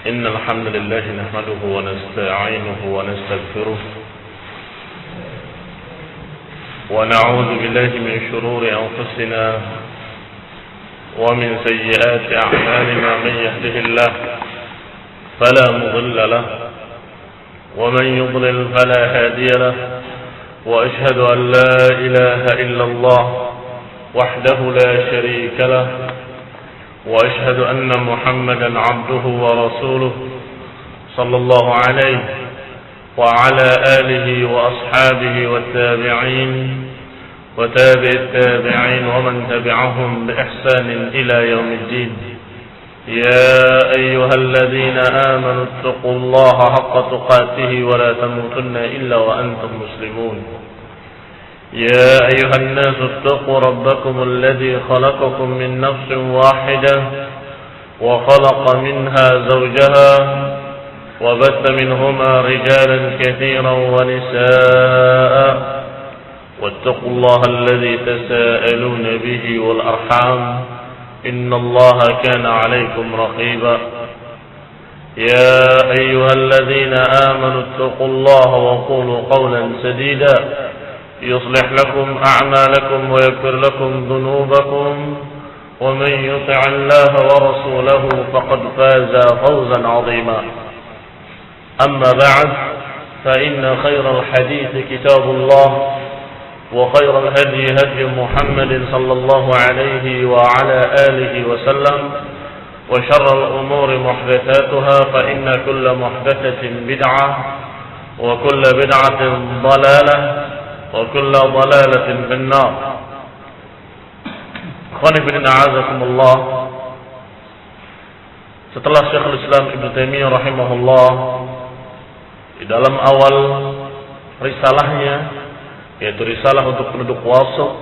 إن الحمد لله نحمده ونستعينه ونستغفره ونعوذ بالله من شرور أنفسنا ومن سيئات أعمالنا. من يهده الله فلا مضل له ومن يضلل فلا هادي له، وأشهد أن لا إله إلا الله وحده لا شريك له، وأشهد أن محمدا عبده ورسوله صلى الله عليه وعلى آله وأصحابه والتابعين وتابع التابعين ومن تبعهم بإحسان إلى يوم الدين. يا أيها الذين آمنوا اتقوا الله حق تقاته ولا تموتن إلا وأنتم مسلمون. يا أيها الناس اتقوا ربكم الذي خلقكم من نفس واحدة وخلق منها زوجها وبث منهما رجالا كثيرا ونساء، واتقوا الله الذي تساءلون به والأرحام إن الله كان عليكم رقيبا. يا أيها الذين آمنوا اتقوا الله وقولوا قولا سديدا يصلح لكم أعمالكم ويغفر لكم ذنوبكم، ومن يطع الله ورسوله فقد فاز فوزا عظيما. أما بعد، فإن خير الحديث كتاب الله، وخير الهدي هدي محمد صلى الله عليه وعلى آله وسلم، وشر الأمور محدثاتها، فإن كل محدثة بدعة وكل بدعة ضلالة وكل ضلالة في النار. Ikhwani fillah, a'azakumullah. Setelah Syekhul Islam Ibnu Taimiyah rahimahullah di dalam awal risalahnya, yaitu risalah untuk penduduk wasat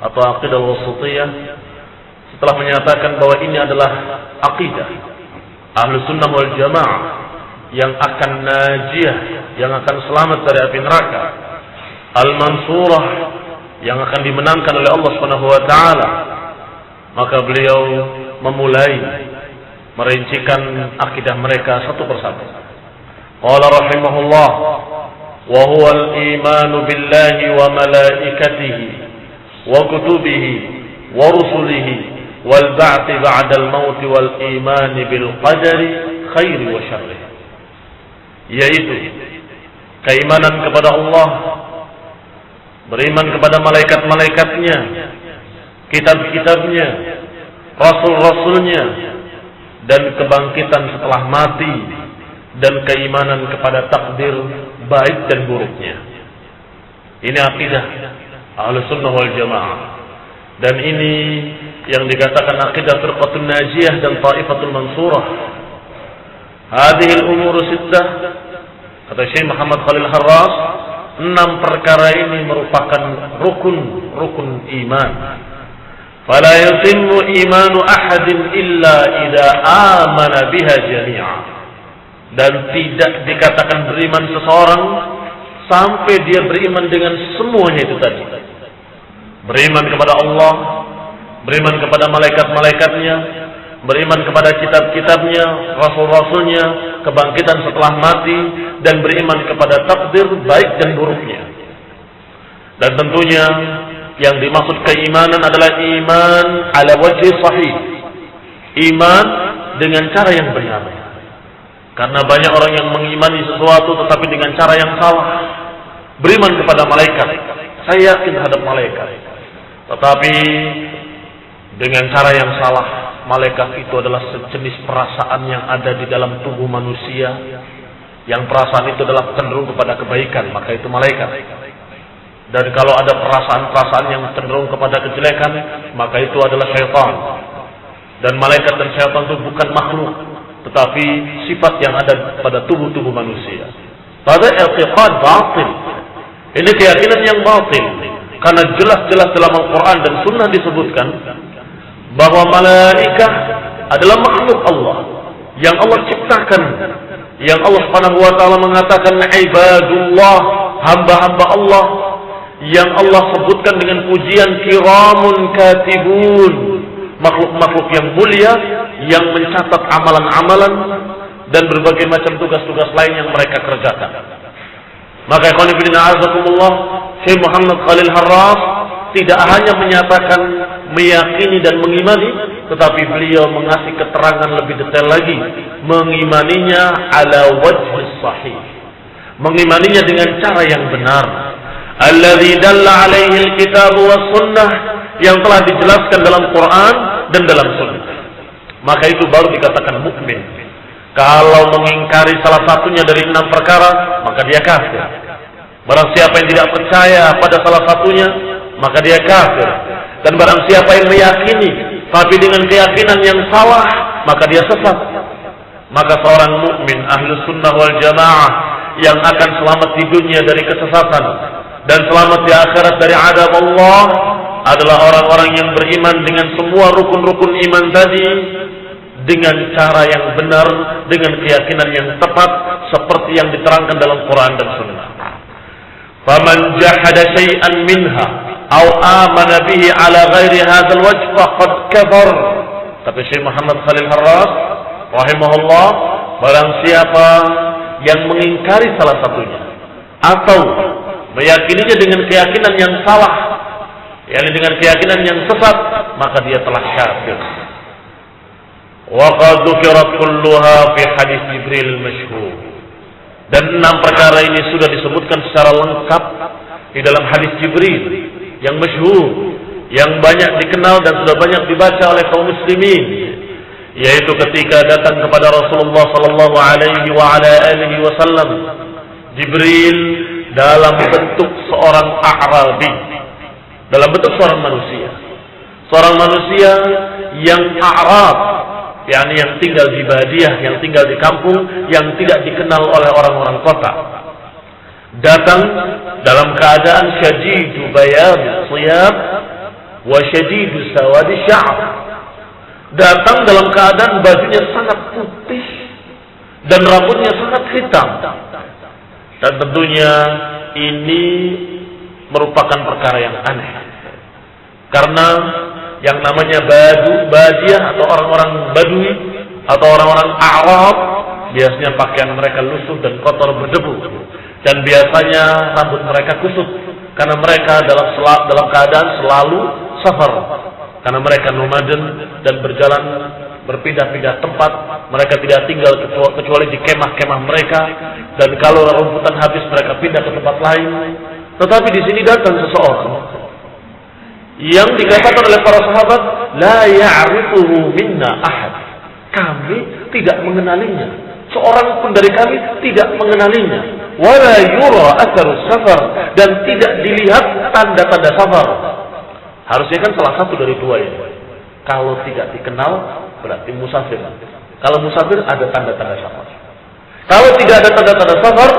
atau aqidah wasatiyah, setelah menyatakan bahwa ini adalah aqidah Ahlus Sunnah wal Jamaah yang akan najiyah, yang akan selamat dari api neraka, al-mansurah, yang akan dimenangkan oleh Allah Subhanahu wa taala, maka beliau memulai merincikan akidah mereka satu persatu. Qala rahimahullah: wa huwa al-imanu billahi wa malaikatihi wa kutubihi wa rusulihi wal ba'thi ba'da al-maut wal iman bil qadari khairi wa syarri, yaitu keimanan kepada Allah, beriman kepada malaikat-malaikatnya, kitab-kitabnya, rasul-rasulnya, dan kebangkitan setelah mati, dan keimanan kepada takdir baik dan buruknya. Ini akidah Ahlus Sunnah wal Jamaah, dan ini yang dikatakan akidah Firqatun Najiyah dan Taifatul Mansurah. Hadhil umur sittah, kata Syekh Muhammad Khalil Harras, 6 perkara ini merupakan rukun iman. Fala yutimmu imanu ahadin illa idza amana biha jami'a. Dan tidak dikatakan beriman seseorang sampai dia beriman dengan semuanya itu tadi. Beriman kepada Allah, beriman kepada malaikat-malaikatnya, beriman kepada kitab-kitabnya, rasul-rasulnya, kebangkitan setelah mati, dan beriman kepada takdir baik dan buruknya. Dan tentunya yang dimaksud keimanan adalah iman ala wajhi sahih, iman dengan cara yang benar. Karena banyak orang yang mengimani sesuatu tetapi dengan cara yang salah. Beriman kepada malaikat, saya yakin terhadap malaikat, tetapi dengan cara yang salah. Malaikat itu adalah sejenis perasaan yang ada di dalam tubuh manusia, yang perasaan itu adalah cenderung kepada kebaikan, maka itu malaikat. Dan kalau ada perasaan-perasaan yang cenderung kepada kejelekan, maka itu adalah syaitan. Dan malaikat dan syaitan itu bukan makhluk, tetapi sifat yang ada pada tubuh-tubuh manusia. Pada i'tiqad batil. Ini keyakinan yang batil, karena jelas-jelas dalam Al-Quran dan Sunnah disebutkan bahwa malaikat adalah makhluk Allah yang Allah ciptakan, yang Allah Subhanahu wa taala mengatakan ibadullah, hamba-hamba Allah, yang Allah sebutkan dengan pujian kiramun katibun, makhluk-makhluk yang mulia yang mencatat amalan-amalan, dan berbagai macam tugas-tugas lain yang mereka kerjakan. Maka ikhwan fillah azakumullah, Syekh Muhammad Khalil Harras tidak hanya menyatakan meyakini dan mengimani, tetapi beliau mengasih keterangan lebih detail lagi, mengimaninya ala wajh sahih, mengimaninya dengan cara yang benar, alladzi dalla alaihi alkitab was sunnah, yang telah dijelaskan dalam Quran dan dalam sunnah. Maka itu baru dikatakan mukmin. Kalau mengingkari salah satunya dari 6 perkara, maka dia kafir. Barang siapa yang tidak percaya pada salah satunya, maka dia kafir. Dan barang siapa yang meyakini tapi dengan keyakinan yang salah, maka dia sesat. Maka seorang mukmin ahlus sunnah wal jamaah yang akan selamat di dunia dari kesesatan dan selamat di akhirat dari azab Allah adalah orang-orang yang beriman dengan semua rukun-rukun iman tadi, dengan cara yang benar, dengan keyakinan yang tepat, seperti yang diterangkan dalam Quran dan Sunnah. Faman jahada syai'an minha aw amana bihi ala ghairi hadzal wajh faqad kafar. Tapi Syekh Muhammad Khalil Harras rahimahullah, barang siapa yang mengingkari salah satunya atau meyakininya dengan keyakinan yang salah, yakni dengan keyakinan yang sesat, maka dia telah kafir. Wa qad dzukirat kulluha fi hadis Jibril masyhur. Dan 6 perkara ini sudah disebutkan secara lengkap di dalam hadis Jibril yang masyhur, yang banyak dikenal dan sudah banyak dibaca oleh kaum muslimin, yaitu ketika datang kepada Rasulullah sallallahu alaihi wa ala alihi wasallam Jibril dalam bentuk seorang A'rabi, dalam bentuk seorang manusia yang A'rab, yakni yang tinggal di badiah, yang tinggal di kampung, yang tidak dikenal oleh orang-orang kota. Datang dalam keadaan syadidu bayad siyab wa syadidu sawadi sya'ab. Datang dalam keadaan bajunya sangat putih dan rambutnya sangat hitam. Dan tentunya ini merupakan perkara yang aneh, karena yang namanya badiah atau orang-orang Badui atau orang-orang Arab, biasanya pakaian mereka lusuh dan kotor berdebu, dan biasanya rambut mereka kusut karena mereka dalam keadaan selalu safar, karena mereka nomaden dan berjalan berpindah-pindah tempat. Mereka tidak tinggal kecuali di kemah-kemah mereka, dan kalau rumputan habis mereka pindah ke tempat lain. Tetapi di sini datang seseorang yang dikatakan oleh para sahabat, la ya'rifuhu minna ahad, kami tidak mengenalinya, seorang pun dari kami tidak mengenalinya, wala yura atharus safar, dan tidak dilihat tanda-tanda safar. Harusnya kan salah satu dari dua ini. Kalau tidak dikenal berarti musafir. Kalau musafir ada tanda-tanda safar. Kalau tidak ada tanda-tanda safar,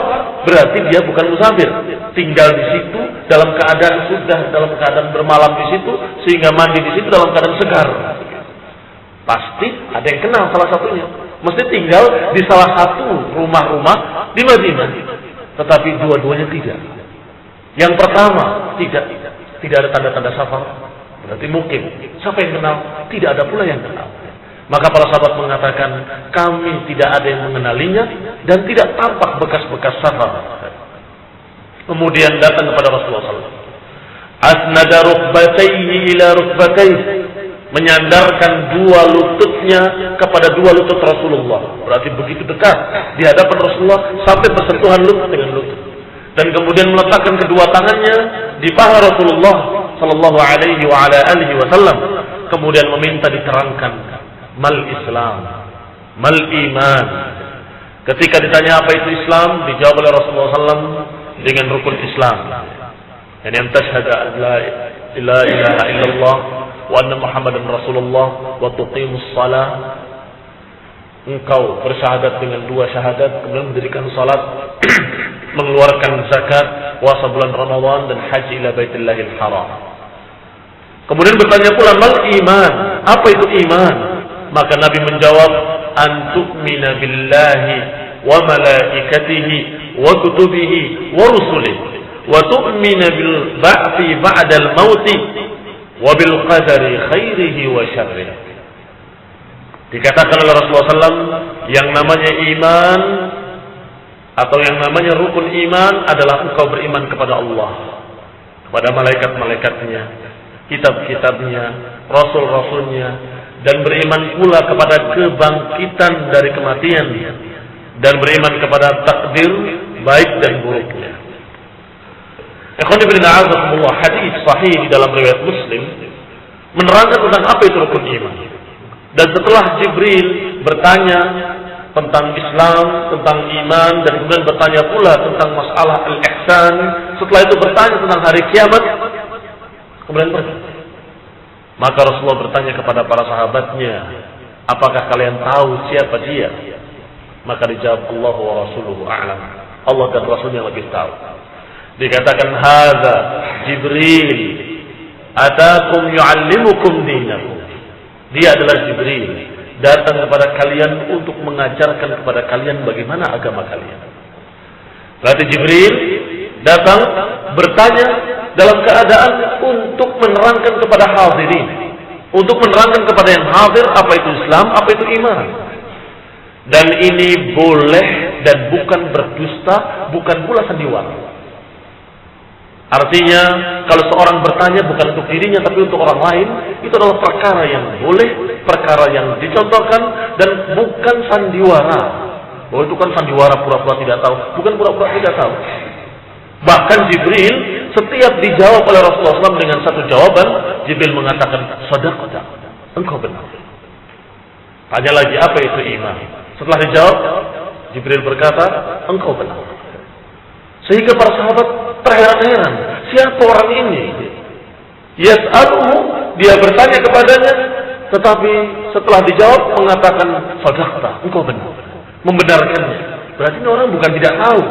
berarti dia bukan musafir, tinggal di situ dalam keadaan bermalam di situ, sehingga mandi di situ dalam keadaan segar. Pasti ada yang kenal salah satunya, mesti tinggal di salah satu rumah-rumah di Madinah. Tetapi dua-duanya tidak. Yang pertama tidak ada tanda-tanda safar, berarti mungkin. Siapa yang kenal? Tidak ada pula yang kenal. Maka para sahabat mengatakan, kami tidak ada yang mengenalinya dan tidak tampak bekas-bekas safar. Kemudian datang kepada Rasulullah SAW. Asnada rukbatayhi ila rukbatayhi, menyandarkan dua lututnya kepada dua lutut Rasulullah. Berarti begitu dekat di hadapan Rasulullah sampai bersentuhan lutut dengan lutut. Dan kemudian meletakkan kedua tangannya di paha Rasulullah sallallahu alaihi wa ala alihi wasallam. Kemudian meminta diterangkan mal Islam, mal iman. Ketika ditanya apa itu Islam, dijawab oleh Rasulullah SAW dengan rukun Islam, yani an tashhadu an la ilaha illallah wa anna Muhammadan Rasulullah wa tuqimus shalah. Engkau bersyahadat dengan dua syahadat, kemudian mendirikan salat, mengeluarkan zakat, puasa bulan Ramadan, dan haji ila Baitullahil Haram. Kemudian bertanya pula mal iman, apa itu iman? Maka Nabi menjawab, an tu'mina billahi wa malaikatihi wa kutubihi wa rusulihi wa tu'mina bil ba'thi ba'dal mauti wa bil qadari khairihi wa syarrihi. Dikatakan oleh Rasulullah SAW, yang namanya iman atau yang namanya rukun iman adalah engkau beriman kepada Allah, kepada malaikat-malaikatnya, kitab-kitabnya, rasul-rasulnya, dan beriman pula kepada kebangkitan dari kematian, dan beriman kepada takdir baik dan buruknya. Hadis sahih di dalam riwayat Muslim menerangkan tentang apa itu rukun iman. Dan setelah Jibril bertanya tentang Islam, tentang iman, dan kemudian bertanya pula tentang masalah al-ihsan, setelah itu bertanya tentang hari kiamat, kemudian pergi. Maka Rasulullah bertanya kepada para sahabatnya, apakah kalian tahu siapa dia? Maka dijawab, Allah wa rasuluhu a'lam. Allah dan Rasulnya lebih tahu. Dikatakan, hadza Jibril atakum yu'allimukum dinakum. Dia adalah Jibril, datang kepada kalian untuk mengajarkan kepada kalian bagaimana agama kalian. Berarti Jibril datang bertanya dalam keadaan untuk menerangkan kepada hadirin, untuk menerangkan kepada yang hadir apa itu Islam, apa itu iman. Dan ini boleh dan bukan berdusta, bukan pula sandiwara. Artinya, kalau seorang bertanya bukan untuk dirinya tapi untuk orang lain, itu adalah perkara yang boleh, perkara yang dicontohkan, dan bukan sandiwara. Bahwa itu kan sandiwara pura-pura tidak tahu, bukan pura-pura tidak tahu. Bahkan Jibril setiap dijawab oleh Rasulullah SAW dengan satu jawaban, Jibril mengatakan, sadaqta, engkau benar. Tanya lagi, apa itu iman? Setelah dijawab, Jibril berkata, engkau benar. Sehingga para sahabat terheran-heran, siapa orang ini? Yas'aluhu, dia bertanya kepadanya, tetapi setelah dijawab mengatakan, sadaqta, engkau benar, membenarkannya. Berarti ini orang bukan tidak tahu.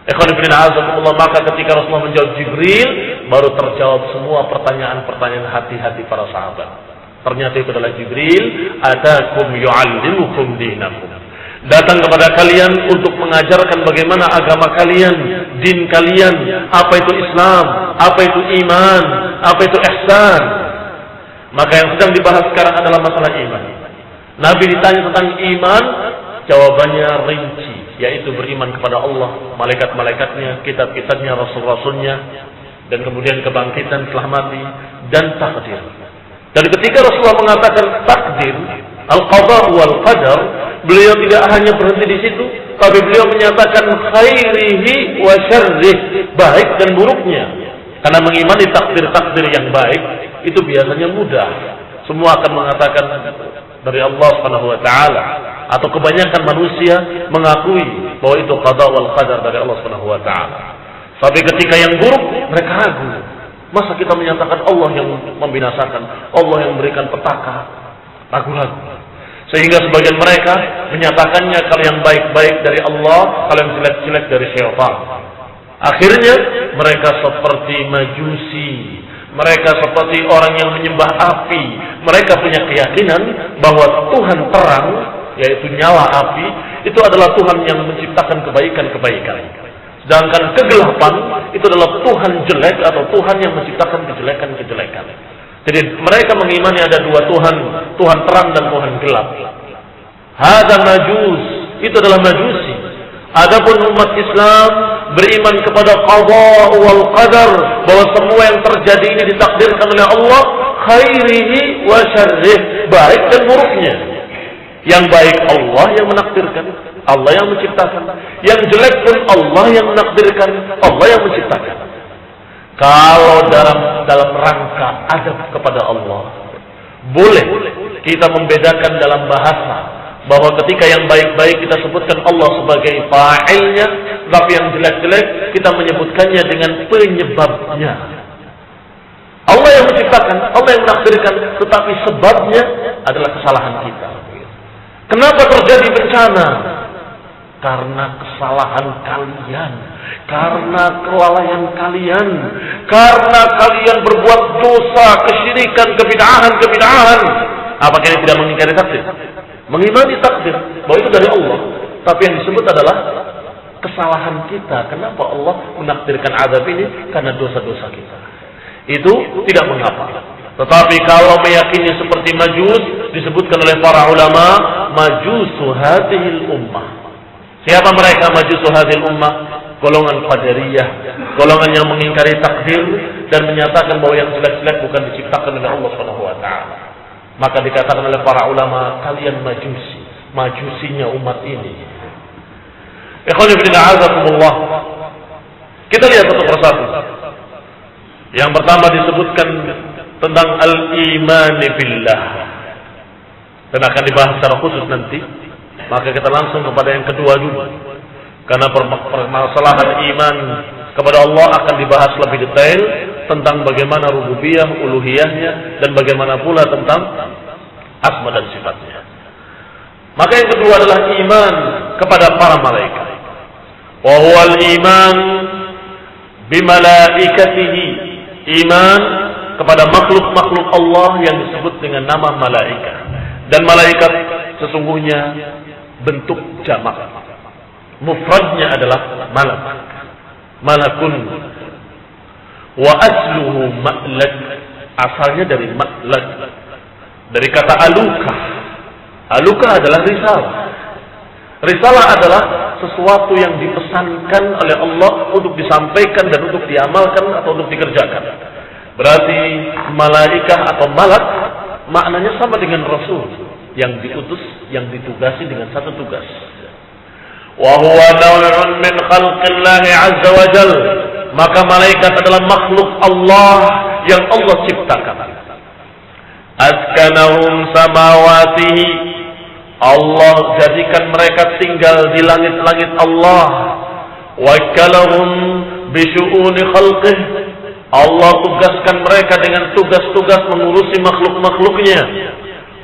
Maka ketika Rasulullah menjawab Jibril, baru terjawab semua pertanyaan-pertanyaan hati-hati para sahabat. Ternyata itu adalah Jibril, atakum yu'allimukum dinakum. Datang kepada kalian untuk mengajarkan bagaimana agama kalian, din kalian, apa itu Islam, apa itu iman, apa itu ihsan. Maka yang sedang dibahas sekarang adalah masalah iman. Nabi ditanya tentang iman, jawabannya rinci, yaitu beriman kepada Allah, malaikat-malaikatnya, kitab-kitabnya, rasul-rasulnya, dan kemudian kebangkitan setelah mati, dan takdir. Dan ketika Rasulullah mengatakan takdir, al-qadha wal qadar, beliau tidak hanya berhenti di situ, tapi beliau menyatakan khairihi wa syarrih, baik dan buruknya. Karena mengimani takdir-takdir yang baik itu biasanya mudah. Semua akan mengatakan dari Allah Subhanahu wa taala, atau kebanyakan manusia mengakui bahwa itu qada wal qadar dari Allah Subhanahu wa taala. Tapi ketika yang buruk mereka ragu. Masa kita menyatakan Allah yang membinasakan, Allah yang memberikan petaka? Ragu-ragu. Sehingga sebagian mereka menyatakannya kalau yang baik-baik dari Allah, kalau yang jelek-jelek dari syaitan. Akhirnya mereka seperti majusi, mereka seperti orang yang menyembah api. Mereka punya keyakinan bahwa Tuhan terang, yaitu nyala api, itu adalah Tuhan yang menciptakan kebaikan-kebaikan. Sedangkan kegelapan itu adalah Tuhan jelek atau Tuhan yang menciptakan kejelekan-kejelekan. Jadi mereka mengimani ada dua Tuhan, Tuhan terang dan Tuhan gelap. Hada majus, itu adalah majusi. Adapun umat Islam beriman kepada qadha wal qadar, bahwa semua yang terjadi ini ditakdirkan oleh Allah, khairihi wa syarrih, baik dan buruknya. Yang baik Allah yang menakdirkan, Allah yang menciptakan. Yang jelek pun Allah yang menakdirkan, Allah yang menciptakan. Kalau dalam rangka adab kepada Allah, boleh kita membedakan dalam bahasa bahwa ketika yang baik-baik kita sebutkan Allah sebagai fa'ilnya, tapi yang jelek-jelek kita menyebutkannya dengan penyebabnya. Allah yang menciptakan, Allah yang menakdirkan, tetapi sebabnya adalah kesalahan kita. Kenapa terjadi bencana? Karena kesalahan kalian, karena kelalaian kalian, karena kalian berbuat dosa, kesyirikan, kebid'ahan. Apakah ini tidak mengingkari takdir? Mengimani takdir bahwa itu dari Allah, tapi yang disebut adalah kesalahan kita. Kenapa Allah menakdirkan azab ini? Karena dosa-dosa kita. Itu tidak mengapa. Tetapi kalau meyakini seperti Majus disebutkan oleh para ulama, majusu hadhil ummah. Siapa mereka majusu hadhil ummah? Golongan Qadariyah, golongan yang mengingkari takdir dan menyatakan bahwa yang jelek-jelek bukan diciptakan oleh Allah Subhanahu wa taala. Maka dikatakan oleh para ulama, kalian majusi, majusinya umat ini. Ikhwani fillah azakumullah. Kita lihat satu persatu. Yang pertama disebutkan tentang al-iman billah. Dan akan dibahas secara khusus nanti. Maka kita langsung kepada yang kedua dulu. Karena permasalahan iman kepada Allah akan dibahas lebih detail tentang bagaimana rububiyah, uluhiyahnya, dan bagaimana pula tentang asma dan sifatnya. Maka yang kedua adalah iman kepada para malaikat. Wa huwal iman bimalaikatihi. Iman kepada makhluk-makhluk Allah yang disebut dengan nama malaikat. Dan malaikat sesungguhnya bentuk jamak. Mufradnya adalah malak. Malakun. Wa asluhu ma'lak. Asalnya dari ma'lak. Dari kata aluka. Aluka adalah risalah. Risalah adalah sesuatu yang dipesankan oleh Allah untuk disampaikan dan untuk diamalkan atau untuk dikerjakan. Berarti malaikah atau malak maknanya sama dengan rasul yang diutus, yang ditugasi dengan satu tugas. Wa huwa naw'un min khalqillahi 'azza wa jalla. Maka malaikat adalah makhluk Allah yang Allah ciptakan. Askanahum samawatihi. Allah jadikan mereka tinggal di langit-langit Allah. Wakkalahum bi syu'uni khalqih. Allah tugaskan mereka dengan tugas-tugas mengurusi makhluk-makhluknya.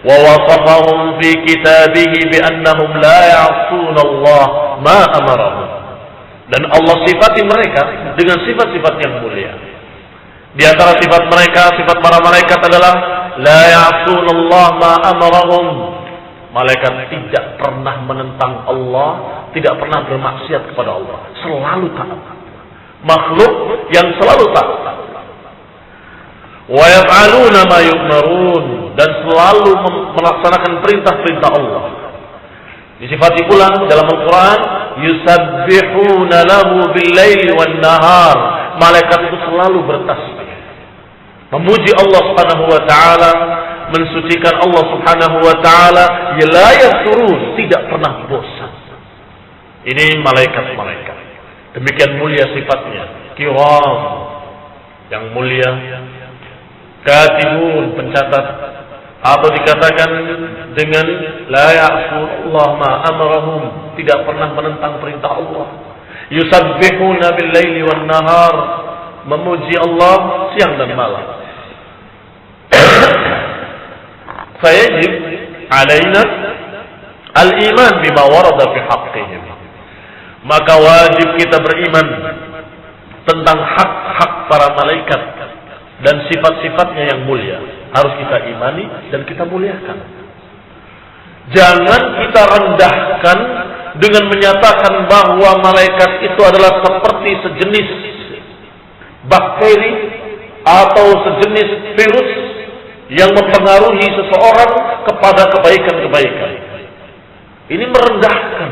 Wa wasafahum fi kitabihi bi annahum la ya'suna Allah ma amarahum. Dan Allah sifati mereka dengan sifat-sifat yang mulia. Di antara sifat mereka, sifat para malaikat adalah la ya'suna Allah ma amarahum. Malaikat tidak pernah menentang Allah, tidak pernah bermaksiat kepada Allah, selalu taat. Makhluk yang selalu taat. Wa yaf'aluna ma yu'marun, dan selalu melaksanakan perintah-perintah Allah. Disifati pula dalam Al-Quran, yusabbihuna lahu bil-laili wan-nahar. Malaikat itu selalu bertasbih, memuji Allah Subhanahu wa taala, mensucikan Allah Subhanahu wa taala, la yasurun, tidak pernah bosan. Ini malaikat-malaikat. Demikian mulia sifatnya, kiram, yang mulia, katibun, pencatat, atau dikatakan dengan la ya'sulullah ma amarahum, tidak pernah menentang perintah Allah. Yusabbihuna bil-laili wan-nahar, memuji Allah siang dan malam. Fayajib alaina al-iman bima warada fi haqqihim. Maka wajib kita beriman tentang hak-hak para malaikat dan sifat-sifatnya yang mulia. Harus kita imani dan kita muliakan. Jangan kita rendahkan dengan menyatakan bahwa malaikat itu adalah seperti sejenis bakteri atau sejenis virus yang mempengaruhi seseorang kepada kebaikan-kebaikan. Ini merendahkan.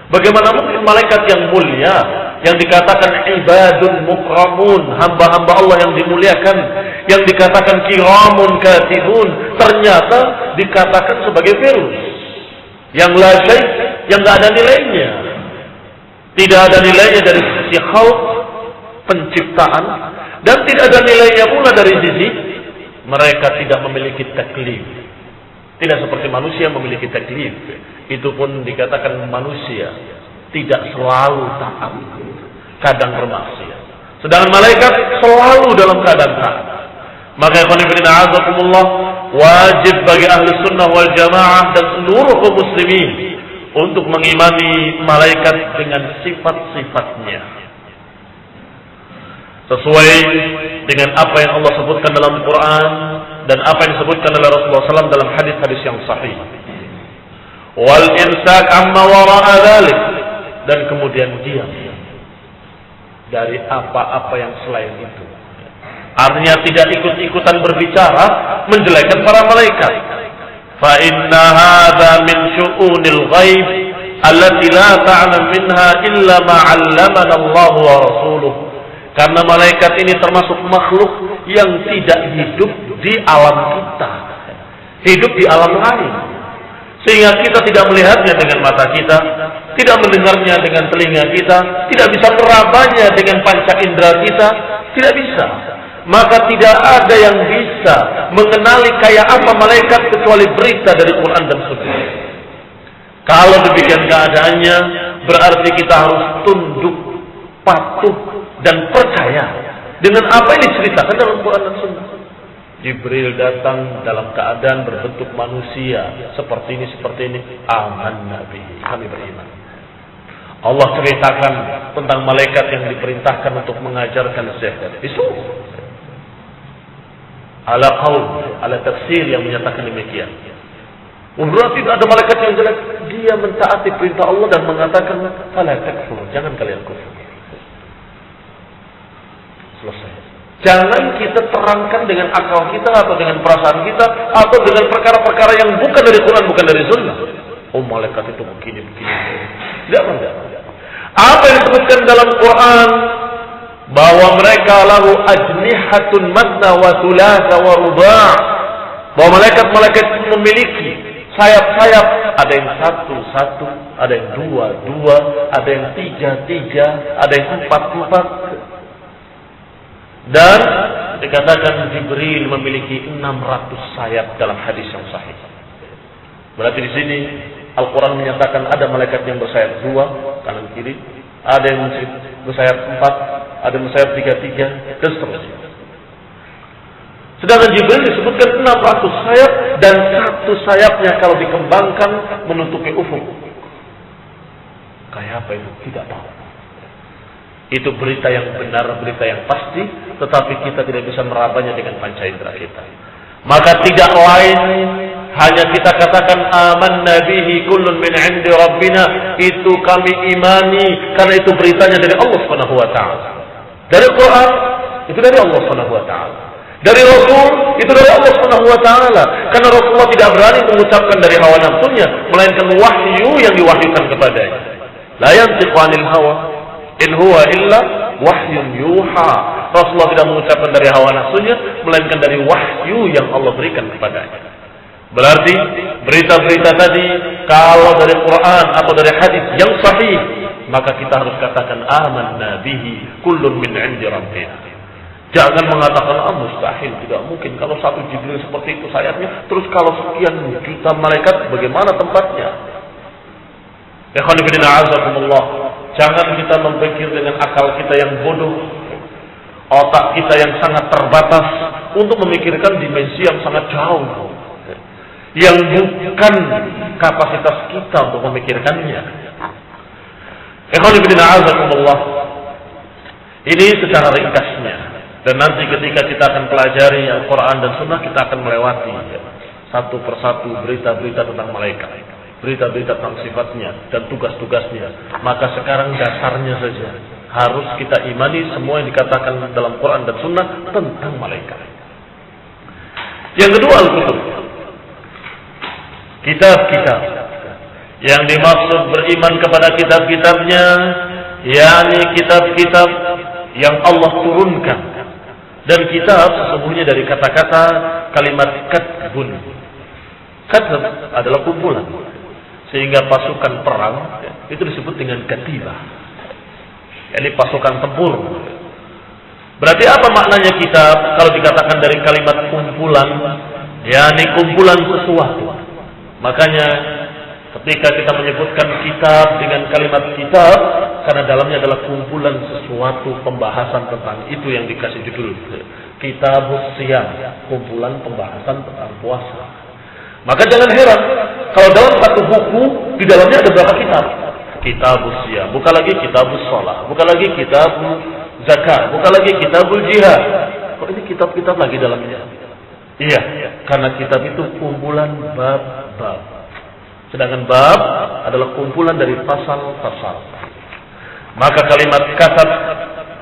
Bagaimana mungkin malaikat yang mulia, yang dikatakan ibadun mukramun, hamba-hamba Allah yang dimuliakan, yang dikatakan kiramun katibun, ternyata dikatakan sebagai virus yang la syai', yang tidak ada nilainya. Tidak ada nilainya dari sisi khalq, penciptaan, dan tidak ada nilainya pula dari sisi mereka tidak memiliki taklif. Tidak seperti manusia memiliki taklif. Itu pun dikatakan manusia tidak selalu taat, kadang bermaksiat. Sedangkan malaikat selalu dalam keadaan taat. Maka azakumullah, wajib bagi ahli sunnah wal jamaah dan seluruh kaum muslimin untuk mengimani malaikat dengan sifat-sifatnya sesuai dengan apa yang Allah sebutkan dalam Al-Quran dan apa yang disebutkan oleh Rasulullah SAW dalam hadis-hadis yang sahih. Wal imsak amma wara'a dzalik, dan kemudian diam dari apa-apa yang selain itu. Artinya tidak ikut-ikutan berbicara menjelekkan para malaikat. Fa inna hadza min syu'unil ghaib allati la ta'lam minha illa ma 'allamana Allah wa rasuluh. Karena malaikat ini termasuk makhluk yang tidak hidup di alam kita, hidup di alam lain, sehingga kita tidak melihatnya dengan mata kita, tidak mendengarnya dengan telinga kita, tidak bisa merabanya dengan panca indera kita, tidak bisa. Maka tidak ada yang bisa mengenali kayak apa malaikat kecuali berita dari Quran dan Sunnah. Kalau demikian keadaannya, berarti kita harus tunduk, patuh, dan percaya dengan apa yang diceritakan dalam Quran dan Sunnah. Jibril datang dalam keadaan berbentuk manusia, seperti ini, aman Nabi, kami beriman. Allah ceritakan tentang malaikat yang diperintahkan untuk mengajarkan zahir. Itu ala qaul, ala tafsir yang menyatakan demikian. Berarti ada malaikat yang jelek, dia mentaati perintah Allah dan mengatakan fala takfur, jangan kalian kufur. Selesai. Jangan kita terangkan dengan akal kita atau dengan perasaan kita atau dengan perkara-perkara yang bukan dari Quran, bukan dari Sunnah. Oh, malaikat itu begini. Tidak. Apa yang disebutkan dalam Quran bahwa mereka lahu ajnihatun matna wa thulatha wa ruba', bahwa malaikat-malaikat memiliki sayap-sayap, ada yang satu, ada yang dua, ada yang tiga, ada yang empat. Dan dikatakan Jibril memiliki 600 sayap dalam hadis yang sahih. Berarti di sini Al-Quran menyatakan ada malaikat yang bersayap 2 kanan kiri, ada yang bersayap 4, ada yang bersayap 3, dan seterusnya. Sedangkan Jibril disebutkan 600 sayap dan satu sayapnya kalau dikembangkan menutupi ufuk. Kayak apa itu? Tidak tahu. Itu berita yang benar, berita yang pasti, tetapi kita tidak bisa merabanya dengan panca indera kita. Maka tidak lain hanya kita katakan amanna bihi kullun min 'indi rabbina, itu kami imani karena itu beritanya dari Allah Subhanahu wa taala. Dari Quran itu dari Allah Subhanahu wa taala. Dari Rasul itu dari Allah Subhanahu wa taala. Karena Rasulullah tidak berani mengucapkan dari hawa nafsunya, melainkan wahyu yang diwahyukan kepadanya. La yantiqu 'anil hawa in huwa illa wahyun yuha. Rasulullah tidak mengucapkan dari hawa nafsunya, melainkan dari wahyu yang Allah berikan kepadanya. Berarti berita-berita tadi kalau dari Quran atau dari hadis yang sahih, maka kita harus katakan amanna bihi kullun min 'indi rabbina. Jangan mengatakan mustahil, tidak mungkin. Kalau satu Jibril seperti itu sayapnya, terus kalau sekian juta malaikat bagaimana tempatnya? Ikhwan fillah azakumullah. Jangan kita berpikir dengan akal kita yang bodoh, otak kita yang sangat terbatas untuk memikirkan dimensi yang sangat jauh, yang bukan kapasitas kita untuk memikirkannya. Ikhwan fillah azakumullah. Ini secara ringkasnya. Dan nanti ketika kita akan pelajari Al-Quran dan Sunnah, kita akan melewati satu persatu berita-berita tentang malaikat, berita-berita tentang sifatnya dan tugas-tugasnya. Maka sekarang dasarnya saja harus kita imani semua yang dikatakan dalam Quran dan Sunnah tentang malaikat. Yang kedua, Al-Kutub, kitab-kitab. Yang dimaksud beriman kepada kitab-kitabnya, yakni kitab-kitab yang Allah turunkan. Dan kitab sesungguhnya dari kata-kata kalimat katbun. Katb adalah kumpulan. Sehingga pasukan perang itu disebut dengan katibah. Ini pasukan tempur. Berarti apa maknanya kitab? Kalau dikatakan dari kalimat kumpulan, yakni kumpulan sesuatu. Makanya ketika kita menyebutkan kitab dengan kalimat kitab, karena dalamnya adalah kumpulan sesuatu pembahasan tentang itu yang dikasih judul Kitabus Siyam, kumpulan pembahasan tentang puasa. Maka jangan heran kalau dalam satu buku di dalamnya ada berapa kitab? Kitabus Siyam, bukan lagi Kitabus Shalah, bukan lagi Kitabul Zakat, bukan lagi Kitabul Jihad. Kok ini kitab-kitab lagi dalamnya? Iya, karena kitab itu kumpulan bab-bab. Sedangkan bab adalah kumpulan dari pasal-pasal. Maka kalimat katab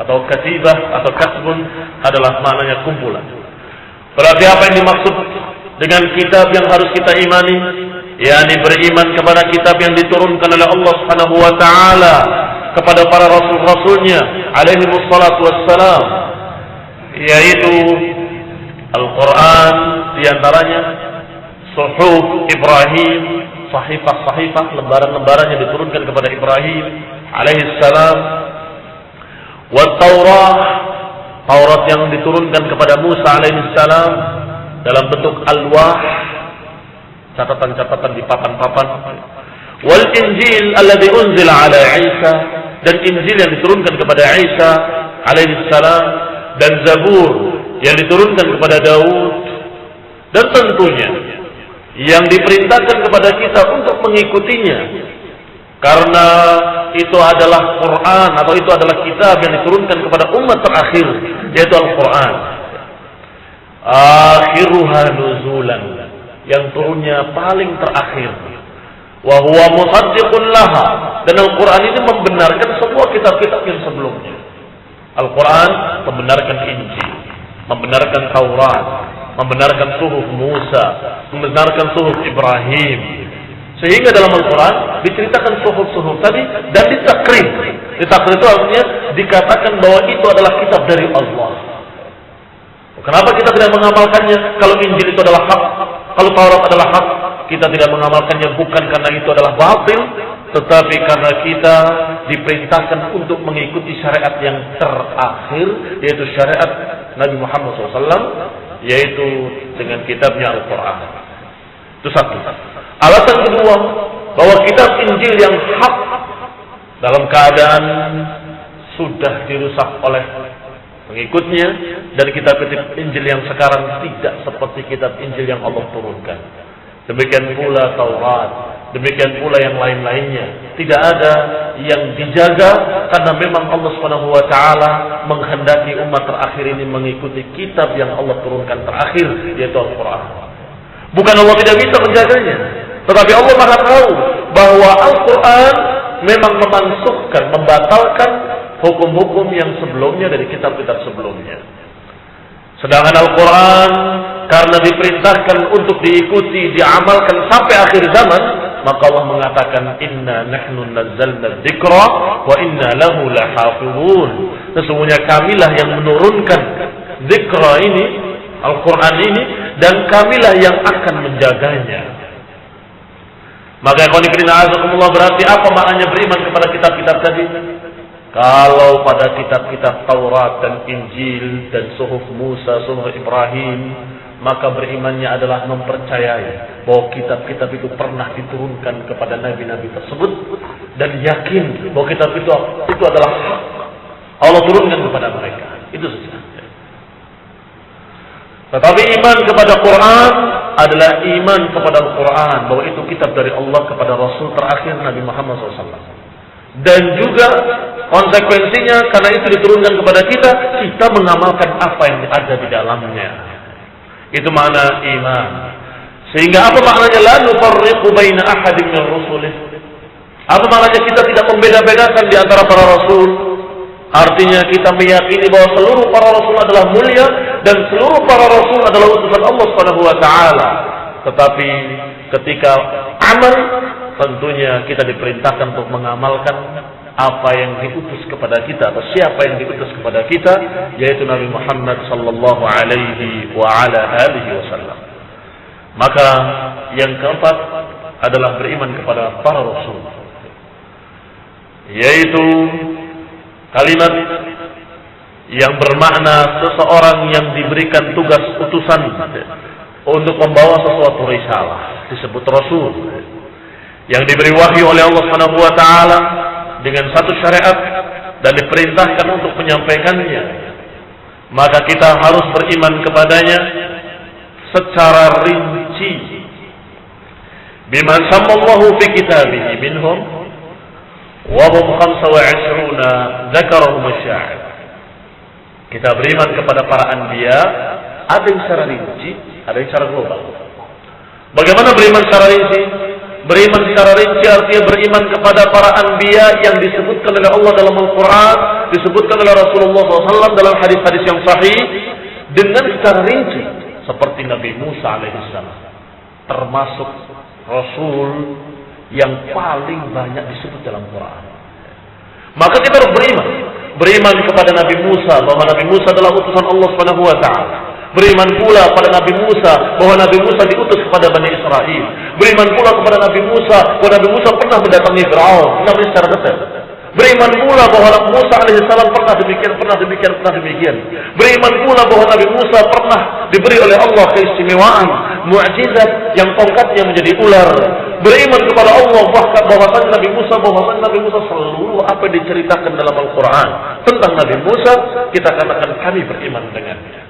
atau katibah atau kasbun adalah maknanya kumpulan. Berarti apa yang dimaksud dengan kitab yang harus kita imani, yakni beriman kepada kitab yang diturunkan oleh Allah Subhanahu wa taala kepada para rasul-rasulnya alaihi wassalatu wassalam, yaitu Al-Quran, diantaranya Suhuf Ibrahim, sahifah-sahifah, lembaran-lembaran yang diturunkan kepada Ibrahim alaihi salam, wa Taurah, Taurat yang diturunkan kepada Musa alaihi salam dalam bentuk alwah, catatan-catatan di papan-papan, wal Injil alladzi unzila ala Isa, dan Injil yang diturunkan kepada Isa alaihi salam, dan Zabur yang diturunkan kepada Daud, dan tentunya yang diperintahkan kepada kita untuk mengikutinya karena itu adalah Quran atau itu adalah kitab yang diturunkan kepada umat terakhir, yaitu Al-Quran. Akhiruha nuzulan, yang turunnya paling terakhir. Wa huwa musaddiqun laha, dan Al-Quran ini membenarkan semua kitab-kitab yang sebelumnya. Al-Quran membenarkan Injil, membenarkan Taurat, membenarkan suhuf Musa, membenarkan suhuf Ibrahim. Sehingga dalam Al-Quran diceritakan suhuf-suhuf tadi dan ditakrir. Ditakrir itu artinya dikatakan bahwa itu adalah kitab dari Allah. Kenapa kita tidak mengamalkannya? Kalau Injil itu adalah hak, kalau Taurat adalah hak, kita tidak mengamalkannya bukan karena itu adalah batil, tetapi karena kita diperintahkan untuk mengikuti syariat yang terakhir, yaitu syariat Nabi Muhammad SAW, yaitu dengan kitabnya Al-Quran. Itu satu. Alasan kedua, bahwa kitab Injil yang hak dalam keadaan sudah dirusak oleh pengikutnya, dan kitab-kitab Injil yang sekarang tidak seperti kitab Injil yang Allah turunkan. Demikian pula Taurat, demikian pula yang lain-lainnya. Tidak ada yang dijaga karena memang Allah Subhanahu wa taala menghendaki umat terakhir ini mengikuti kitab yang Allah turunkan terakhir, yaitu Al-Quran. Bukan Allah tidak bisa menjaganya, tetapi Allah Maha tahu bahwa Al-Quran memang memansuhkan, membatalkan hukum-hukum yang sebelumnya dari kitab-kitab sebelumnya. Sedangkan Al-Quran karena diperintahkan untuk diikuti, diamalkan sampai akhir zaman, maka Allah mengatakan inna nahnu nazzalna dzikra wa inna lahu lahafizun. Sesungguhnya kamilah yang menurunkan dzikra ini, Al-Quran ini, dan kamilah yang akan menjaganya. Maka ikhwan fillah azakumullah, berarti apa maknanya beriman kepada kitab-kitab tadi? Kalau pada kitab-kitab Taurat dan Injil dan suhuf Musa, suhuf Ibrahim, maka berimannya adalah mempercayai bahwa kitab-kitab itu pernah diturunkan kepada nabi-nabi tersebut, dan yakin bahwa kitab itu adalah hak, Allah turunkan kepada mereka. Itu saja. Tetapi iman kepada Quran adalah iman kepada Al-Quran, bahwa itu kitab dari Allah kepada Rasul terakhir Nabi Muhammad SAW. Dan juga konsekuensinya karena itu diturunkan kepada kita, kita mengamalkan apa yang ada di dalamnya. Itu makna iman. Sehingga apa maknanya la nufarriqu baina ahadin min rusulih? Apa maknanya kita tidak membeda-bedakan di antara para rasul? Artinya kita meyakini bahwa seluruh para rasul adalah mulia dan seluruh para rasul adalah utusan Allah Subhanahu wa taala. Tetapi ketika amal, tentunya kita diperintahkan untuk mengamalkan apa yang diutus kepada kita atau siapa yang diutus kepada kita, yaitu Nabi Muhammad sallallahu alaihi wa ala alihi wasallam. Maka yang keempat adalah beriman kepada para rasul, yaitu kalimat yang bermakna seseorang yang diberikan tugas utusan untuk membawa sesuatu risalah, disebut rasul, yang diberi wahyu oleh Allah Subhanahu wa taala dengan satu syariat dan diperintahkan untuk menyampaikannya. Maka kita harus beriman kepadanya secara rinci. Bima sammallahu fi kitabihi minhum wa hum 25 dzakarahum asy-sya'ir. Kita beriman kepada para anbiya, ada yang secara rinci, ada yang secara global. Bagaimana beriman secara rinci? Beriman secara rinci artinya beriman kepada para anbiya yang disebutkan oleh Allah dalam Al-Quran, disebutkan oleh Rasulullah SAW dalam hadis-hadis yang sahih, dengan secara rinci. seperti Nabi Musa alaihissalam, termasuk Rasul yang paling banyak disebut dalam Quran. Maka kita harus beriman kepada Nabi Musa bahwa Nabi Musa adalah utusan Allah Subhanahu wa taala. Beriman pula pada Nabi Musa bahwa Nabi Musa diutus kepada Bani Israel. Beriman pula kepada Nabi Musa bahwa Nabi Musa pernah mendatangi Firaun, namanya secara detail. Beriman pula bahwa Nabi Musa alaihissalam pernah demikian. Beriman pula bahwa Nabi Musa pernah diberi oleh Allah keistimewaan, mukjizat yang tongkatnya menjadi ular. Beriman kepada Allah bahwasanya Nabi Musa seluruh apa yang diceritakan dalam Al-Quran tentang Nabi Musa, kita katakan kami beriman dengannya.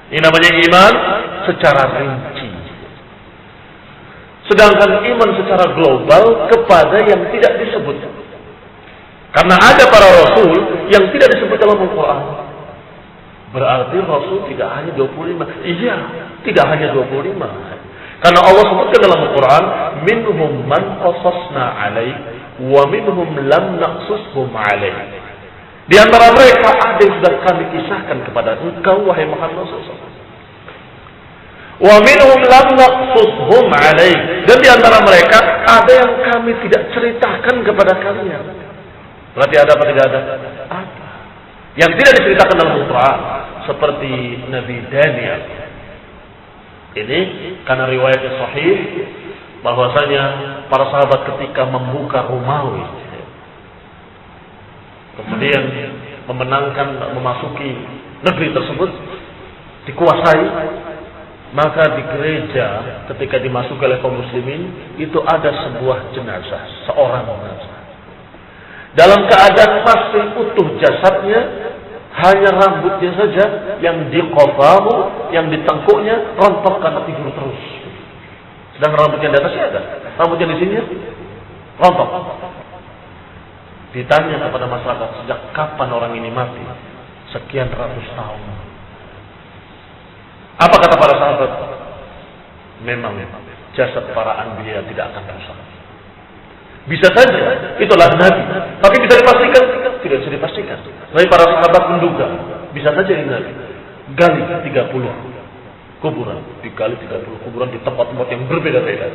Ini namanya iman secara rinci. Sedangkan iman secara global kepada yang tidak disebut. Karena ada para rasul yang tidak disebut dalam Al-Quran. Berarti rasul tidak hanya 25. Iya, tidak hanya 25. Karena Allah sebutkan dalam Al-Quran, minhum man qasasna alaik wa minhum lam naqsushum alaik. Di antara mereka ada yang sudah kami kisahkan kepada engkau wahai Muhammad SAW. Wa minhum lam naqsushum alaik. Dan di antara mereka ada yang kami tidak ceritakan kepada kalian. Berarti ada apa tidak ada? Ada. Yang tidak diceritakan dalam Al-Quran, seperti Nabi Daniel. Ini karena riwayatnya sahih bahwasanya para sahabat ketika membuka Romawi, kemudian memasuki negeri tersebut, dikuasai, maka di gereja ketika dimasuki oleh kaum muslimin itu ada sebuah jenazah, seorang jenazah. Dalam keadaan masih utuh jasadnya, hanya rambutnya saja yang di qafahu, yang di tengkuknya rontok karena tidur terus. Sedangkan rambutnya di atasnya ada, rambutnya di sini rontok. Ditanya kepada masyarakat, sejak kapan orang ini mati? Sekian ratus tahun. Apa kata para sahabat? Memang jasad para anbiya tidak akan rusak. Bisa saja itulah Nabi, tapi bisa dipastikan? Tidak bisa dipastikan. Tapi para sahabat menduga bisa saja ini Nabi. Gali 30 kuburan, digali 30 kuburan di tempat-tempat yang berbeda-beda.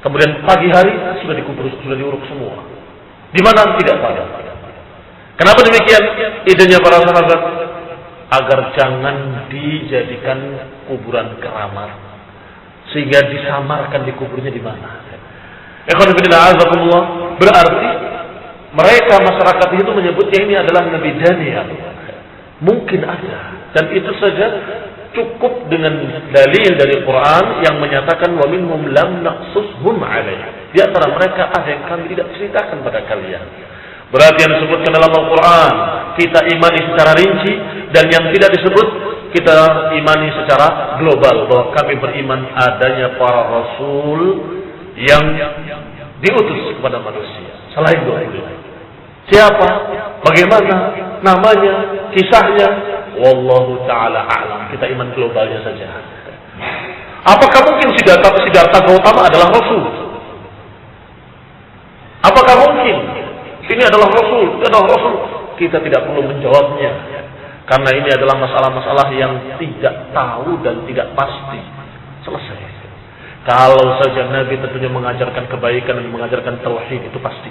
Kemudian pagi hari sudah dikubur, sudah diuruk semua. Di mana tidak tahu. Kenapa demikian? Idenya para sahabat agar jangan dijadikan kuburan keramat, sehingga disamarkan di kuburnya di mana. Berarti mereka masyarakat itu menyebutnya ini adalah Nabi Daniel. Mungkin ada, dan itu saja cukup dengan dalil dari Quran yang menyatakan wa minhum lam naqsushum alaih. Di antara mereka ada yang kami tidak ceritakan pada kalian. Berarti yang disebutkan dalam Al-Quran kita imani secara rinci, dan yang tidak disebut kita imani secara global, bahwa kami beriman adanya para rasul yang diutus kepada manusia selain 20. Siapa? Bagaimana? Namanya? Kisahnya? Wallahu ta'ala a'lam. Kita iman globalnya saja. Apakah mungkin Siddhartha Gautama adalah Rasul? Apakah mungkin ini adalah Rasul? Ini adalah Rasul? Kita tidak perlu menjawabnya, karena ini adalah masalah-masalah yang tidak tahu dan tidak pasti. Selesai. Kalau saja Nabi tentunya mengajarkan kebaikan dan mengajarkan tauhid, itu pasti.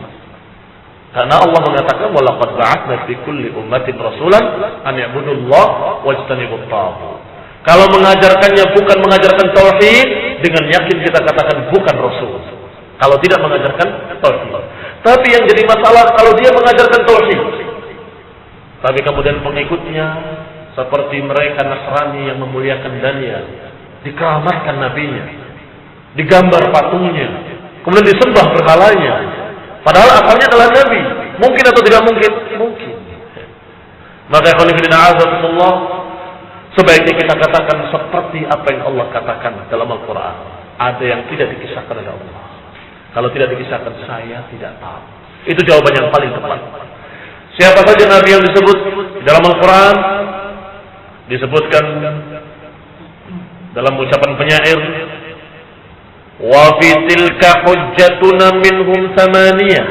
Karena Allah mengatakan walaqad ba'atsna fi kulli ummatin rasulan an ya'budullaha wajtanibut taghut. Kalau mengajarkannya bukan mengajarkan tauhid, dengan yakin kita katakan bukan rasul. Kalau tidak mengajarkan tauhid. Tapi yang jadi masalah kalau dia mengajarkan tauhid, tapi kemudian pengikutnya seperti mereka Nasrani yang memuliakan Daniel, dikeramatkan nabinya, digambar patungnya, kemudian disembah berhalanya, padahal asalnya adalah Nabi. Mungkin atau tidak mungkin? Mungkin. Maka Allah, sebaiknya kita katakan seperti apa yang Allah katakan dalam Al-Quran. Ada yang tidak dikisahkan oleh Allah. Kalau tidak dikisahkan, saya tidak tahu. Itu jawaban yang paling tepat. Siapa saja Nabi yang disebut dalam Al-Quran, disebutkan dalam ucapan penyair, wa fi tilka hujjatuna minhum thamaniyah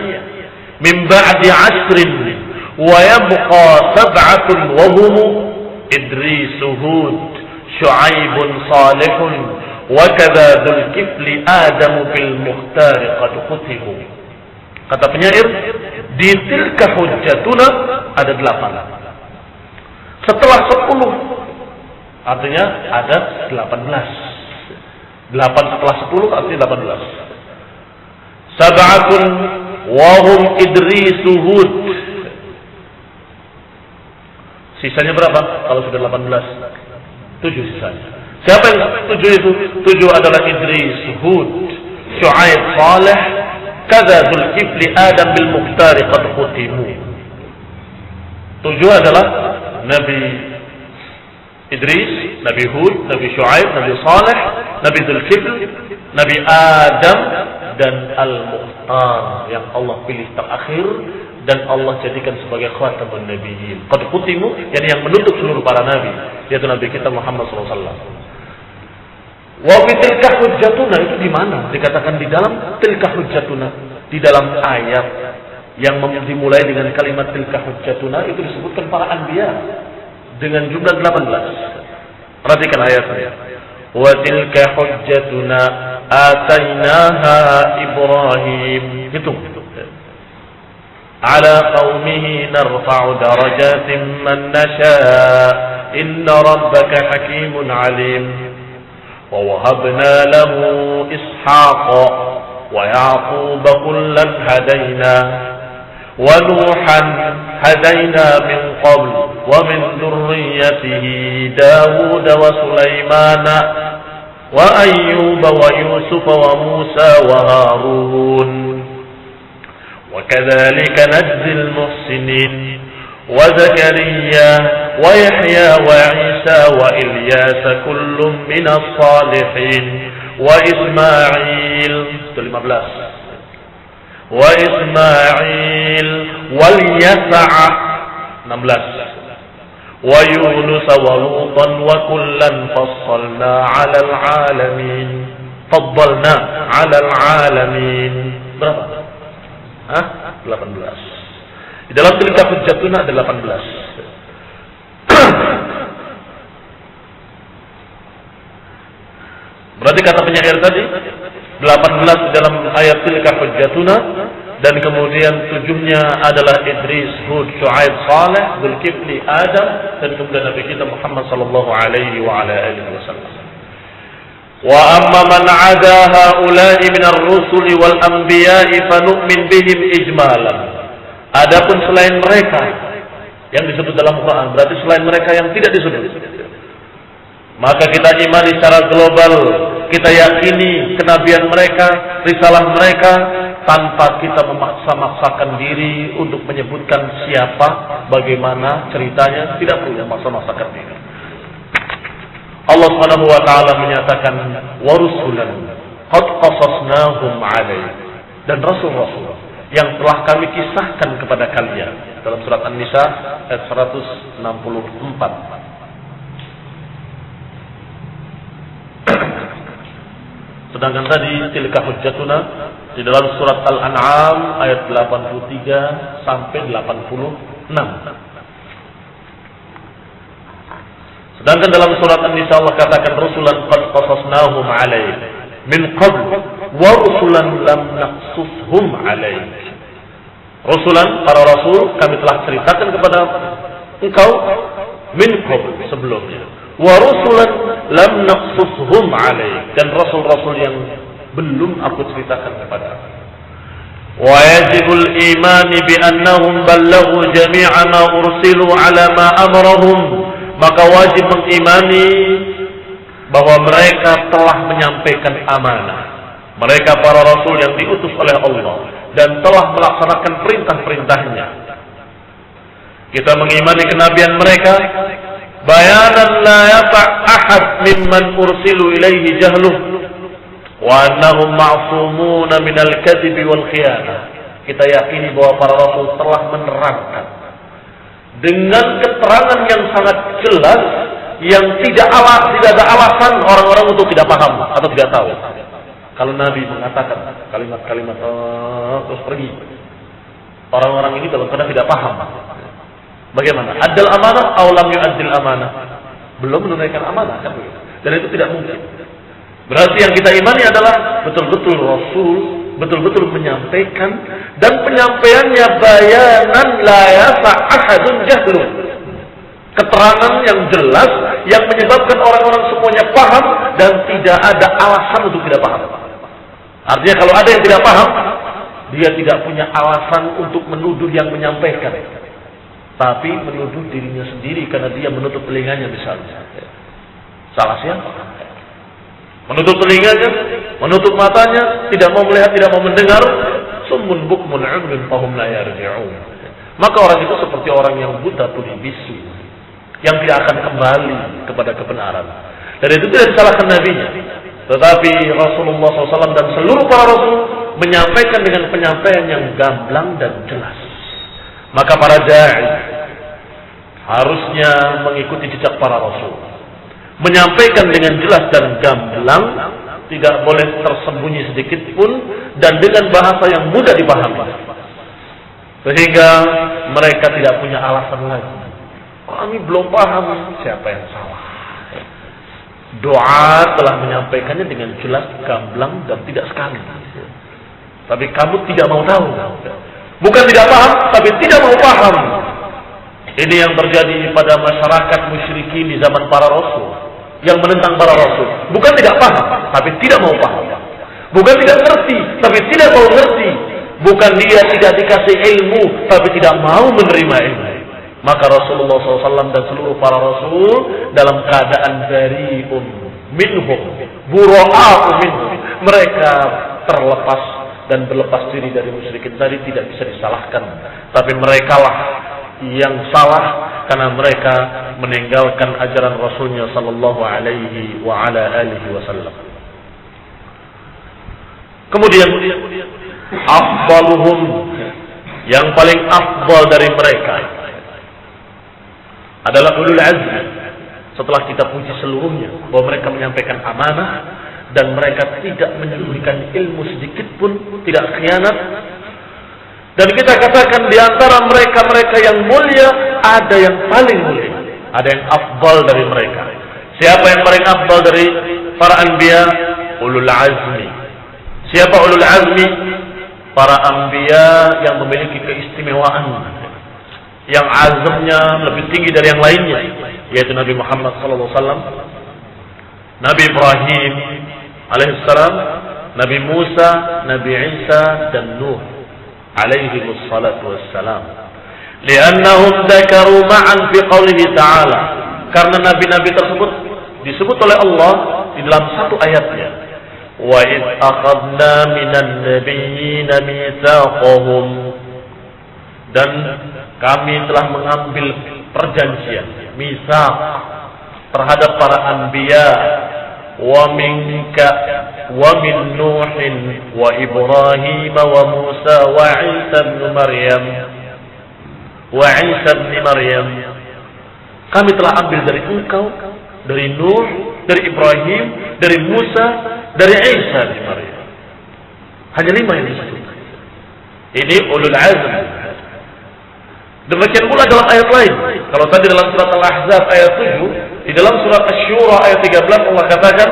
min ba'di 'ashrin wa yabqa sab'atun wa hum Idris, Hud, Syu'aibun salihun wa kadza dzul kifli Adam fil mukhtar qad khutimu. Kata penyair, di tilka hujjatuna ada 8. Setelah 10 artinya ada 18. 8 setelah 10 artinya 18. Sab'atun wa hum Idrisu Hud. Sisanya berapa? Kalau sudah 18, 7 sisanya. Siapa yang 7 itu? 7 adalah Idris, Hud, Syu'aib, Saleh, kadza Dzulkifli, Adam bil Mukhtar qad khutimu. 7 adalah Nabi Idris, Nabi Hud, Nabi Syu'aib, Nabi Saleh, Nabi Dzulkifli, Nabi Adam dan Al-Mukhtar yang Allah pilih terakhir dan Allah jadikan sebagai khatamun nabiyyin. Qad khutimu, yakni yang menutup seluruh para nabi, yaitu Nabi kita Muhammad SAW. Wa fi tilka hujjatuna, itu di mana? Dikatakan di dalam tilka hujjatuna, di dalam ayat yang dimulai dengan kalimat tilka hujjatuna itu disebutkan para anbiya dengan jumlah 18. Perhatikan ayatnya. Wa tilka hujjatuna atainaha Ibrahim. Hitung. Ala qaumihi narfa'u darajatin man nasha' inna rabbaka hakimun alim. Wa wahabna lahu ishaqa wa yaquba kullan hadayna wa nuhan hadayna min qabl wa min dhurriyyatihi Dawud wa Sulaimana wa Ayyuba wa Yusuf wa Musa wa Harun. وكذلك نجزي المحسنين وزكريا ويحيى وعيسى وإلياس كل من الصالحين وإسماعيل 15 وإسماعيل واليسع 16 ويونس ولوطا وكلا فضلنا على العالمين berapa? 18. Di dalam tilka hujjatuna ada 18. Berarti kata penyair tadi 18 di dalam ayat tilka hujjatuna, dan kemudian 7-nya adalah Idris, Hud, Syu'aib, Saleh, Dzulkifli, Adam, dan kemudian Nabi kita Muhammad sallallahu alaihi wa ala alihi wasallam. Wa amma man 'ada haula'i minar rusuli wal anbiya'i fanu'min bihim ijmalan. Adapun selain mereka yang disebut dalam Quran, berarti selain mereka yang tidak disebut, maka kita imani secara global, kita yakini kenabian mereka, risalah mereka, tanpa kita memaksa-maksakan diri untuk menyebutkan siapa, bagaimana ceritanya, tidak perlu memaksa-maksakan diri. Allah Subhanahu wa taala menyatakan wa rusulan qad qasasnahum 'alaik, dan rasul-rasul yang telah kami kisahkan kepada kalian dalam surat An-Nisa ayat 164. Sedangkan tadi tilka hujjatuna di dalam surat Al-An'am ayat 83 sampai 86. Sedangkan dalam surat An-Nisa Allah katakan rusulan qad qasasnahum 'alaik min qabl wa rusulan lam naqsushum 'alaik. Rusulan, para rasul kami telah ceritakan kepada engkau min qabl, sebelumnya, wa rusulan lam naqsushum 'alaik, dan rasul-rasul yang belum aku ceritakan kepada. Wa yajibul imani bi annahum ballaghu jami'a ma ursilu 'ala ma amarahum, maka wajib mengimani bahwa mereka telah menyampaikan amanah. Mereka para rasul yang diutus oleh Allah dan telah melaksanakan perintah-perintahnya. Kita mengimani kenabian mereka, bayanan la yafa' ahad mimman ursilu ilaihi jahluh wa annahum ma'sumuna minal kadhibi wal khiyanah. Kita yakini bahwa para rasul telah menerangkan dengan keterangan yang sangat jelas, yang tidak ada alasan orang-orang untuk tidak paham atau tidak tahu. Kalau Nabi mengatakan kalimat-kalimat terus pergi, orang-orang ini dalam keadaan tidak paham. Bagaimana? Addal amanah aw lam yu'addil amanah? belum menunaikan amanah kan begitu. Dan itu tidak mungkin. Berarti yang kita imani adalah betul-betul Rasul, betul-betul menyampaikan, dan penyampaiannya bayanan la yasa ahadun jahlun. Keterangan yang jelas yang menyebabkan orang-orang semuanya paham dan tidak ada alasan untuk tidak paham. Artinya kalau ada yang tidak paham, dia tidak punya alasan untuk menuduh yang menyampaikan, tapi menuduh dirinya sendiri karena dia menutup telinganya misalnya. Salah siapa? Menutup telinganya, menutup matanya, tidak mau melihat, tidak mau mendengar. Summun bukmun umyun fahum la yarji'un. Maka orang itu seperti orang yang buta tuli bisu, yang tidak akan kembali kepada kebenaran. Dan itu tidak disalahkan nabinya, tetapi Rasulullah SAW dan seluruh para rasul menyampaikan dengan penyampaian yang gamblang dan jelas. Maka para da'i harusnya mengikuti jejak para rasul, menyampaikan dengan jelas dan gamblang, tidak boleh tersembunyi sedikit pun, dan dengan bahasa yang mudah dipahami, sehingga mereka tidak punya alasan lagi. Kami belum paham, siapa yang salah? Doa telah menyampaikannya dengan jelas, gamblang, dan tidak sekali. Tapi kamu tidak mau tahu. Bukan tidak paham, tapi tidak mau paham. Ini yang terjadi pada masyarakat musyrikin di zaman para rasul, yang menentang para rasul. Bukan tidak paham, tapi tidak mau paham. Bukan tidak ngerti, tapi tidak mau ngerti. Bukan dia tidak dikasih ilmu, tapi tidak mau menerima ilmu. Maka Rasulullah SAW dan seluruh para rasul dalam keadaan bari'un minhum, bura'a'u minhum. Mereka terlepas dan berlepas diri dari musyrikin tadi, tidak bisa disalahkan. Tapi merekalah yang salah karena mereka meninggalkan ajaran Rasulnya sallallahu alaihi wa ala alihi wasallam. Kemudian afdaluhum, yang paling afdal dari mereka adalah ulul azmi. Setelah kita puji seluruhnya bahwa mereka menyampaikan amanah dan mereka tidak menyembunyikan ilmu sedikit pun, tidak khianat. Dan kita katakan di antara mereka-mereka yang mulia ada yang paling mulia, ada yang afdal dari mereka. Siapa yang paling afdal dari para anbiya? Ulul azmi. Siapa ulul azmi? Para anbiya yang memiliki keistimewaan, yang azamnya lebih tinggi dari yang lainnya, yaitu Nabi Muhammad SAW, Nabi Ibrahim alaihissalam, Nabi Musa, Nabi Isa, dan Nuh alaihi wassalatu wassalam. Liannahum dzakaru ma'an fi qawlihi ta'ala, karena nabi-nabi tersebut disebut oleh Allah di dalam satu ayatnya. Wa id akhadna minan nabiyyina mitsaqahum, dan kami telah mengambil perjanjian, mitsaq, terhadap para anbiya, wa minka wa min Nuhin wa Ibrahim wa Musa wa Isa bin Maryam wa Isa bin Maryam. Kami telah ambil dari engkau, dari Nuh, dari Ibrahim, dari Musa, dari Isa bin Maryam. Hanya 5 yang disebut. Ini ulul azm. Demikian pula dalam ayat lain. Kalau tadi dalam surat Al-Ahzab ayat 7, di dalam surat Asy-Syura ayat 13 Allah katakan,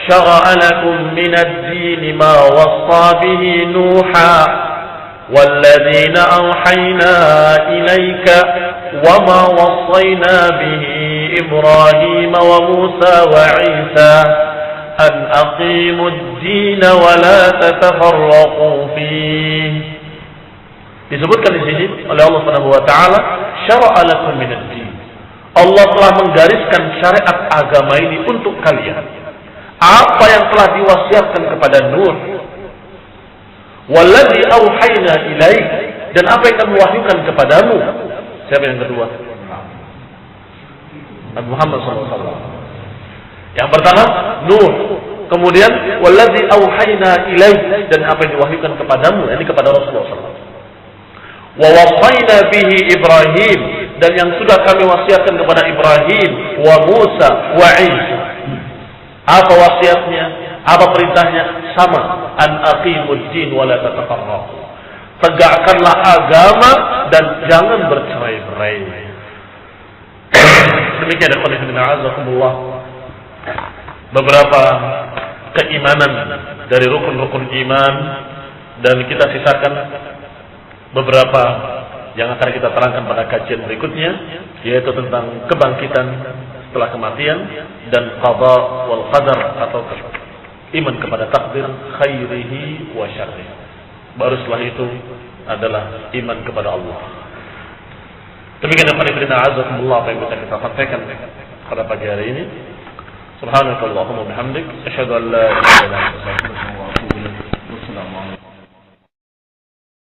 "Syara'a lakum minad-din ma wassa bihi Nuha walladzina awhayna ilaika wa ma wassayna bihi Ibrahim wa Musa wa Isa an aqimud-din wa la tatafarraqu fihi." Disebutkan di sini oleh Allah Subhanahu wa taala, syara'a lakum minad-din. Allah telah menggariskan syariat agama ini untuk kalian. Apa yang telah diwasiatkan kepada Nuh, wallazi auhayna ilaik, dan apa yang kami wahyukan kepadamu. Siapa yang kedua? Nabi Muhammad SAW. Yang pertama Nuh, kemudian wallazi auhayna ilaik, dan apa yang diwahyukan kepadamu, ini kepada Rasulullah SAW. Wa wasaina bihi Ibrahim, dan yang sudah kami wasiatkan kepada Ibrahim, wa Musa, wa Isa. Apa wasiatnya? Apa perintahnya? Sama, an aqimud-din wa la tatafarraqu. Tegakkanlah agama dan jangan bercerai-berai. demikian beberapa keimanan dari rukun-rukun iman, dan kita sisakan beberapa yang akan kita terangkan pada kajian berikutnya, yaitu tentang kebangkitan setelah kematian dan qada wal qadar atau iman kepada takdir khairihi wa syarrihi. Baru setelah itu adalah iman kepada Allah. Demikian apa yang bisa kita sampaikan pada pagi hari ini. Subhanakallahumma bihamdik, asyhadu an la ilaha illa anta, astaghfiruka wa atubu ilaik.